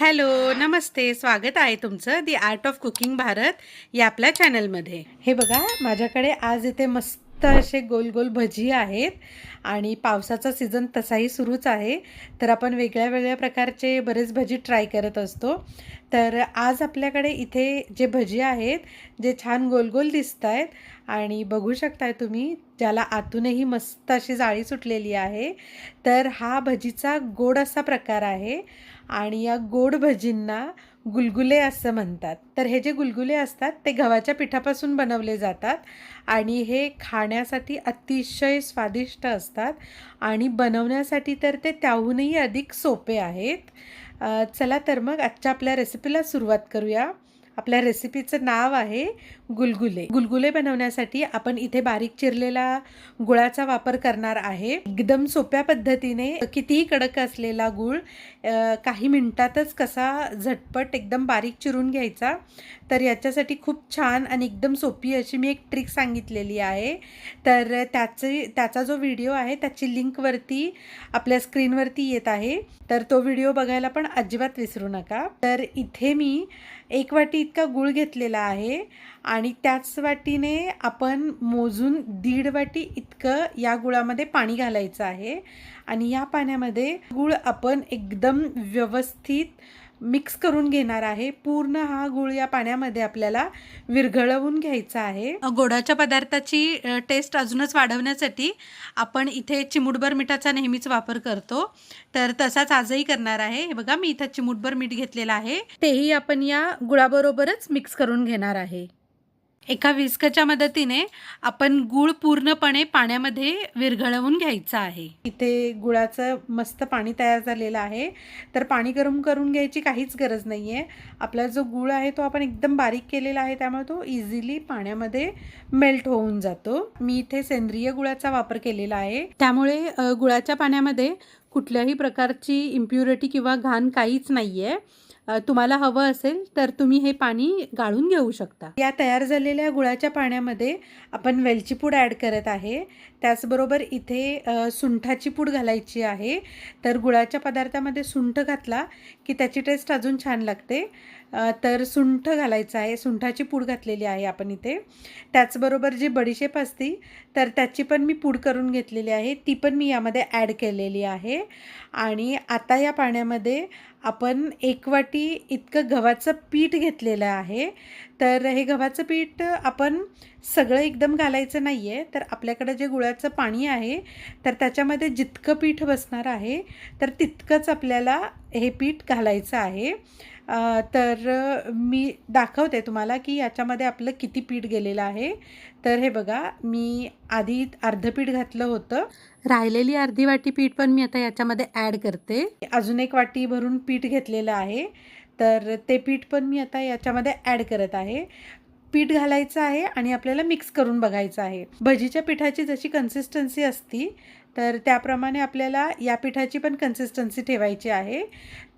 Hello, नमस्ते. स्वागत आहे तुमचं दी आर्ट ऑफ कुकिंग भारत या आपल्या चॅनलमध्ये. हे बघा, माझ्याकडे आज इथे मस्त असे गोल गोल भजी आहेत आणि पावसाचा सीझन तसाही सुरूच आहे. तर आपण वेगळ्या वेगळ्या प्रकारचे बरेच भजी ट्राय करत असतो. तर आज आपल्याकडे इथे जे भजी आहेत, जे छान गोल गोल दिसत आहेत आणि बघू शकताय तुम्ही, ज्याला आतूनही मस्त अशी जाळी सुटलेली आहे. तर हा भजीचा गोड असा प्रकार आहे आणि या गोड भजींना गुलगुले असं म्हणतात. तर हे जे गुलगुले असतात ते गव्हाच्या पिठापासून बनवले जातात आणि हे खाण्यासाठी अतिशय स्वादिष्ट असतात आणि बनवण्यासाठी तर ते त्याहूनही अधिक सोपे आहेत. चला तर मग आजच्या आपल्या रेसिपीला सुरुवात करूया. आपल्या रेसिपीचं नाव आहे गुलगुले. गुलगुले बनवण्यासाठी आपण इथे बारीक चिरलेला गुळाचा वापर करणार आहे. एकदम सोप्या पद्धतीने कितीही कडक असलेला गूळ काही मिनिटातच कसा झटपट एकदम बारीक चिरून घ्यायचा. तर याच्यासाठी खूप छान आणि एकदम सोपी अशी मी एक ट्रिक सांगितलेली आहे. तर त्याचा जो व्हिडिओ आहे त्याची लिंक वरती आपल्या स्क्रीनवरती येत आहे. तर तो व्हिडिओ बघायला पण अजिबात विसरू नका. तर इथे मी 1 वाटी इतका गूळ घेतलेला आहे आणि त्याच वाटीने आपण मोजून 1.5 वाटी इतकं या गुळामध्ये पाणी घालायचं आहे आणि या पाण्यामध्ये गूळ आपण एकदम व्यवस्थित मिक्स करून घेणार आहे. पूर्ण हा गूळ या पाण्यामध्ये आपल्याला विरघळवून घ्यायचा आहे. गोडाच्या पदार्थाची टेस्ट अजूनच वाढवण्यासाठी आपण इथे चिमूटभर मिठाचा नेहमीच वापर करतो. तर तसाच आजही करणार आहे. हे बघा, मी इथं चिमूटभर मीठ घेतलेलं आहे. तेही आपण या गुळाबरोबरच मिक्स करून घेणार आहे. एका विस्कच्या मदतीने आपण गूळ पूर्णपणे पाण्यामध्ये विरघळवून घ्यायचा आहे. इथे गुळाचं मस्त पाणी तयार झालेलं आहे. तर पाणी गरम करून घ्यायची काहीच गरज नाही आहे. आपला जो गूळ आहे तो आपण एकदम बारीक केलेला आहे, त्यामुळे तो इझिली पाण्यामध्ये मेल्ट होऊन जातो. मी इथे सेंद्रिय गुळाचा वापर केलेला आहे, त्यामुळे गुळाच्या पाण्यामध्ये कुठल्याही प्रकारची इम्प्युरिटी किंवा घाण काहीच नाही आहे. तुम्हाला हवं असेल तर तुम्ही हे पाणी गाळून घेऊ शकता. या तयार झालेल्या गुळाच्या पाण्यामध्ये आपण वेलची पूड ॲड करत आहे. त्याचबरोबर इथे सुंठाची पूड घालायची आहे. तर गुळाच्या पदार्थामध्ये सुंठ घातला की त्याची टेस्ट अजून छान लागते. तर सुंठ घालायचं आहे, सुंठाची पूड घातलेली आहे आपण इथे. त्याचबरोबर जी बडीशेप असती तर त्याची पण मी पूड करून घेतलेली आहे, ती पण मी यामध्ये ॲड केलेली आहे. आणि आता या पाण्यामध्ये आपण 1 वाटी इतकं गव्हाचं पीठ घेतलेलं आहे. तर हे गव्हाचं पीठ आपण सगळं एकदम घालायचं नाही आहे. तर आपल्याकडे जे गुळाचं पाणी आहे तर त्याच्यामध्ये जितकं पीठ बसणार आहे तर तितकंच आपल्याला हे पीठ घालायचं आहे. तर मी दाखवते तुम्हाला की याच्यामध्ये आपलं किती पीठ गेलेलं आहे. तर हे बघा, मी आधी अर्धं पीठ घातलं होतं. राहिलेली अर्धी वाटी पीठ पण मी आता याच्यामध्ये ॲड करते. अजून 1 वाटी भरून पीठ घेतलेलं आहे. तर ते पीठ पण मी आता याच्यामध्ये ॲड करत आहे. पीठ घालायचं आहे आणि आपल्याला मिक्स करून बघायचं आहे. भजीच्या पिठाची जशी कन्सिस्टन्सी असती तर त्याप्रमाणे आपल्याला या पिठाची पण कन्सिस्टन्सी ठेवायची आहे.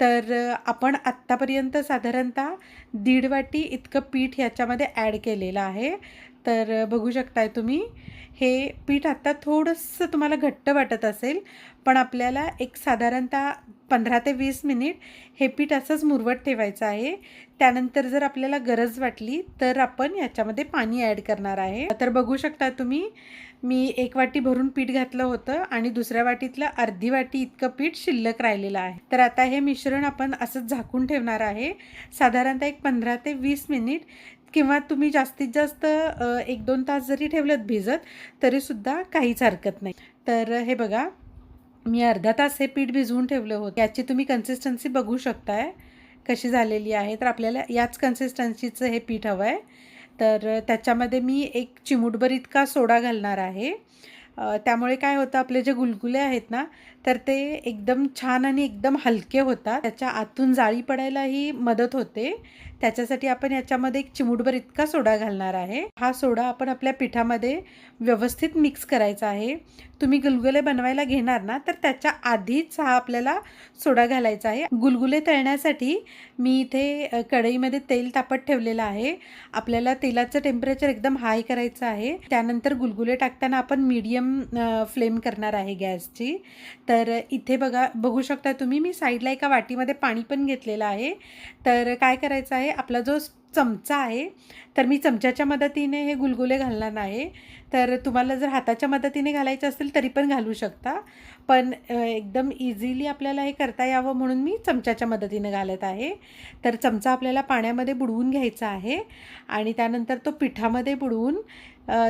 तर आपण आत्तापर्यंत साधारणतः 1.5 वाटी इतकं पीठ याच्यामध्ये ॲड केलेलं आहे. तर बघू शकताय तुम्ही, हे पीठ आत्ता थोडंसं तुम्हाला घट्ट वाटत असेल, पण आपल्याला एक साधारणतः 15 ते 20 मिनिट हे पीठ असंच मुरवत ठेवायचं आहे. त्यानंतर जर आपल्याला गरज वाटली तर आपण याच्यामध्ये पाणी ॲड करणार आहे. तर बघू शकता तुम्ही, मी 1 वाटी भरून पीठ घातलं होतं आणि दुसऱ्या वाटीतलं अर्धी वाटी इतकं पीठ शिल्लक राहिलेलं आहे. तर आता हे मिश्रण आपण असंच झाकून ठेवणार आहे साधारणतः एक 15 ते 20 मिनिट, किंवा तुम्ही जास्तीत जास्त 1-2 तास जरी ठेवलं भिजत तरीसुद्धा काहीच हरकत नाही. तर हे बघा, मी अर्धा तास हे पीठ भिजवून ठेवलं होतं. याची तुम्ही कन्सिस्टन्सी बघू शकताय कशी झालेली आहे. तर आपल्याला याच कन्सिस्टन्सीचं हे पीठ हवं आहे. तर त्याच्यामध्ये मी 1 चिमूटभर इतका सोडा घालणार आहे. त्यामुळे काय होतं, आपले जे गुलगुले आहेत ना तर ते एकदम छान आणि एकदम हलके होतात. त्याच्या आतून जाळी पडायलाही मदत होते. त्याच्यासाठी आपण याच्यामध्ये 1 चिमूटभर इतका सोडा घालणार आहे. हा सोडा आपण आपल्या पिठामध्ये व्यवस्थित मिक्स करायचा आहे. तुम्ही गुलगुले बनवायला घेणार ना तर त्याच्या आधीच हा आपल्याला सोडा घालायचा आहे. गुलगुले तळण्यासाठी मी इथे कढईमध्ये तेल तापत ठेवलेलं आहे. आपल्याला तेलाचं टेम्परेचर एकदम हाय करायचं आहे. त्यानंतर गुलगुले टाकताना आपण मीडियम फ्लेम करणार आहे गॅसची. तर तर इथे बघू शकता तुम्ही, मी साईडला एका वाटीमध्ये पाणी पण घेतलेलं आहे. तर काय करायचं आहे, आपला जो चमचा आहे, तर मी चमच्याच्या मदतीने हे गुलगुले घालणार आहे. तर तुम्हाला जर हाताच्या मदतीने घालायचं असेल तरी पण घालू शकता, पण एकदम इझिली आपल्याला हे करता यावं म्हणून मी चमच्याच्या मदतीने घालत आहे. तर चमचा आपल्याला पाण्यामध्ये बुडवून घ्यायचा आहे आणि त्यानंतर तो पिठामध्ये बुडवून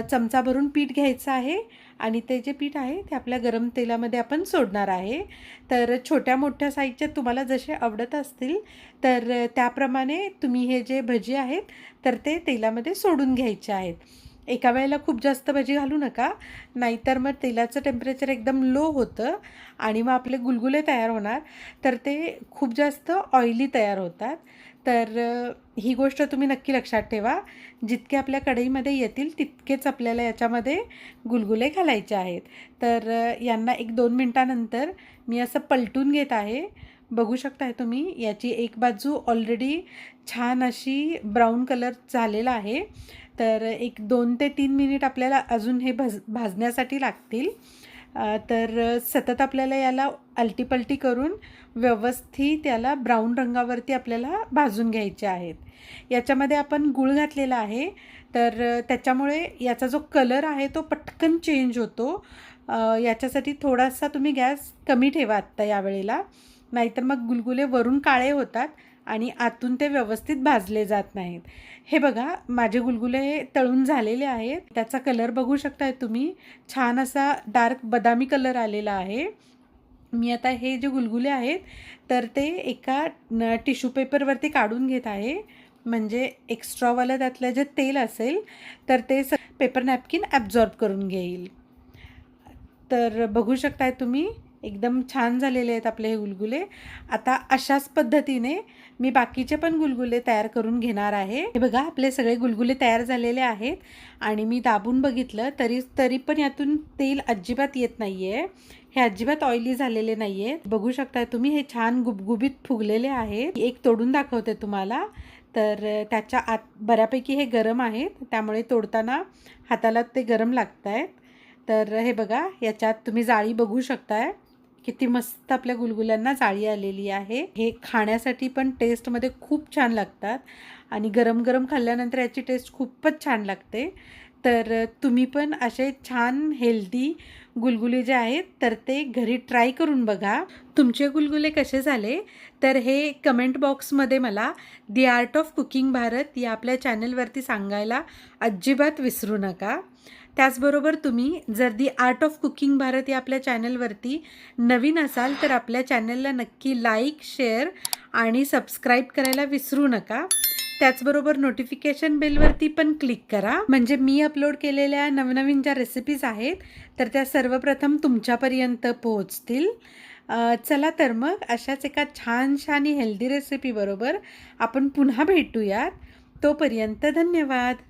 चमचा भरून पीठ घ्यायचं आहे आणि ते जे पीठ आहे ते आपल्या गरम तेलामध्ये आपण सोडणार आहे. तर छोट्या मोठ्या साईजच्या तुम्हाला जसे आवडत असतील तर त्याप्रमाणे तुम्ही हे जे भजी आहेत तर ते तेलामध्ये सोडून घ्यायचे आहेत. एका वेळेला खूप जास्त भजी घालू नका, नाहीतर मग तेलाचं टेम्परेचर एकदम लो होतं आणि मग आपले गुलगुले तयार होणार, तर ते खूप जास्त ऑइली तयार होतात. तर ही गोष्ट तुम्ही नक्की लक्षात ठेवा. जितके आपल्या कढईमध्ये येतील तितकेच आपल्याला याच्यामध्ये गुलगुले घालायचे आहेत. तर यांना 1-2 मिनटानंतर मी असं पलटून घेत आहे. बघू शकताय तुम्ही, याची एक बाजू ऑलरेडी छान अशी ब्राऊन कलर झालेला आहे. तर एक 2 ते 3 मिनिट आपल्याला अजून हे भाजण्यासाठी लागतील. तर सतत आपल्याला याला आलटीपलटी करून व्यवस्थित याला ब्राऊन रंगावरती आपल्याला भाजून घ्यायचे आहेत. याच्यामध्ये आपण गूळ घातलेला आहे, तर त्याच्यामुळे याचा जो कलर आहे तो पटकन चेंज होतो. याच्यासाठी थोडासा तुम्ही गॅस कमी ठेवा आत्ता यावेळेला, नाहीतर मग गुलगुले वरून काळे होतात आणि आतून ते व्यवस्थित भाजले जात नाहीत. हे बघा, माझे गुलगुले तळून झालेले आहेत. त्याचा कलर बघू शकताय तुम्ही, छान असा डार्क बदामी कलर आलेला आहे. मी आता हे जे गुलगुले आहेत तर ते एका टिश्यू पेपरवरती काढून घेत आहे, म्हणजे एक्स्ट्रावालं त्यातलं जे तेल असेल तर ते पेपर नॅपकिन ॲब्झॉर्ब करून घेईल. तर बघू शकताय तुम्ही, एकदम छान झालेले आहेत आपले हे गुलगुले. आता अशाच पद्धतीने मी बाकीचे पण गुलगुले तयार करून घेणार आहे. हे बघा, आपले सगळे गुलगुले तयार झालेले आहेत आणि मी दाबून बघितलं तरी पण यातून तेल अजिबात येत नाही आहे. हे अजिबात ऑइली झालेले नाही आहेत. बघू शकताय तुम्ही, हे छान गुबगुबीत फुगलेले आहेत. एक तोडून दाखवते तुम्हाला. तर त्याच्या आत बऱ्यापैकी हे गरम आहेत, त्यामुळे तोडताना हाताला ते गरम लागत आहेत. तर हे बघा, याच्यात तुम्ही जाळी बघू शकताय, किती मस्त आपल्या गुलगुल्यांना जाळी आलेली आहे. हे खाण्यासाठी पण टेस्टमध्ये खूप छान लागतात आणि गरम गरम खाल्ल्यानंतर याची टेस्ट खूपच छान लागते. तर तुम्ही पण असे छान हेल्दी गुलगुले जे आहेत तर ते घरी ट्राय करून बघा. तुमचे गुलगुले कसे झाले तर हे कमेंट बॉक्समध्ये मला दी आर्ट ऑफ कुकिंग भारत या आपल्या चॅनलवरती सांगायला अजिबात विसरू नका. त्याचबरोबर तुम्ही जर दी आर्ट ऑफ कुकिंग भारत या आपल्या चॅनलवरती नवीन असाल तर आपल्या चॅनलला नक्की लाईक, शेअर आणि सबस्क्राईब करायला विसरू नका. त्याचबरोबर नोटिफिकेशन बेलवरती पण क्लिक करा, म्हणजे मी अपलोड केलेल्या नवनवीन ज्या रेसिपीज आहेत तर त्या सर्वप्रथम तुमच्यापर्यंत पोहोचतील. चला तर मग अशाच एका छानशा आणि हेल्दी रेसिपीबरोबर आपण पुन्हा भेटूयात. तोपर्यंत धन्यवाद.